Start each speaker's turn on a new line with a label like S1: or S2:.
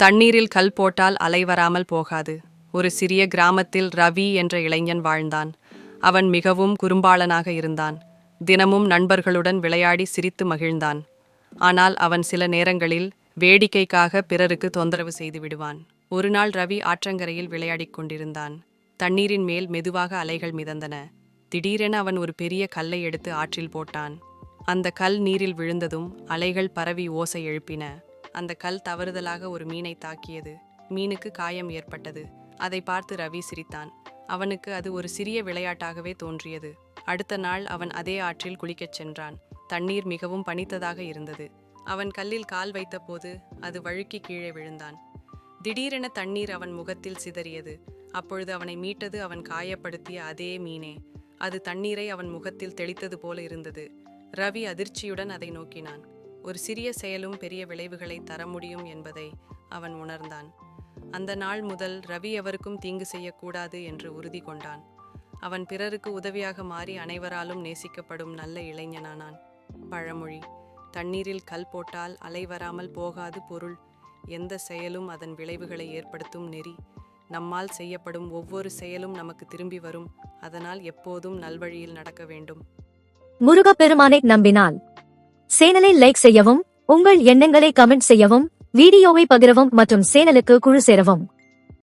S1: தண்ணீரில் கல் போட்டால் அலை வராமல் போகாது. ஒரு சிறிய கிராமத்தில் ரவி என்ற இளைஞன் வாழ்ந்தான். அவன் மிகவும் குறும்பாளனாக இருந்தான். தினமும் நண்பர்களுடன் விளையாடி சிரித்து மகிழ்ந்தான். ஆனால் அவன் சில நேரங்களில் வேடிக்கைக்காக பிறருக்கு தொந்தரவு செய்து விடுவான். ஒரு நாள் ரவி ஆற்றங்கரையில் விளையாடிக் கொண்டிருந்தான். தண்ணீரின் மேல் மெதுவாக அலைகள் மிதந்தன. திடீரென அவன் ஒரு பெரிய கல்லை எடுத்து ஆற்றில் போட்டான். அந்த கல் நீரில் விழுந்ததும் அலைகள் பரவி ஓசை எழுப்பின. அந்த கல் தவறுதலாக ஒரு மீனை தாக்கியது. மீனுக்கு காயம் ஏற்பட்டது. அதை பார்த்து ரவி சிரித்தான். அவனுக்கு அது ஒரு சிறிய விளையாட்டாகவே தோன்றியது. அடுத்த நாள் அவன் அதே ஆற்றில் குளிக்கச் சென்றான். தண்ணீர் மிகவும் பனித்ததாக இருந்தது. அவன் கல்லில் கால் வைத்தபோது அது வழுக்கி கீழே விழுந்தான். திடீரென தண்ணீர் அவன் முகத்தில் சிதறியது. அப்பொழுது அவனை மீட்டது அவன் காயப்படுத்திய அதே மீனே. அது தண்ணீரை அவன் முகத்தில் தெளித்தது போல இருந்தது. ரவி அதிர்ச்சியுடன் அதை நோக்கினான். ஒரு சிறிய செயலும் பெரிய விளைவுகளை தர முடியும் என்பதை அவன் உணர்ந்தான். அந்த நாள் முதல் ரவி எவருக்கும் தீங்கு செய்யக்கூடாது என்று உறுதி கொண்டான். அவன் பிறருக்கு உதவியாக மாறி அனைவராலும் நேசிக்கப்படும் நல்ல இளைஞனானான். பழமொழி: தண்ணீரில் கல் போட்டால் அலை வராமல் போகாது. பொருள்: எந்த செயலும் அதன் விளைவுகளை ஏற்படுத்தும் நெறி. நம்மால் செய்யப்படும் ஒவ்வொரு செயலும் நமக்கு திரும்பி வரும். அதனால் எப்போதும் நல்வழியில் நடக்க வேண்டும்.
S2: முருகப்பெருமானை நம்பினால் சேனலை லைக் செய்யவும், உங்கள் எண்ணங்களை கமெண்ட் செய்யவும், வீடியோவை பகிரவும் மற்றும் சேனலுக்கு குழு சேரவும்.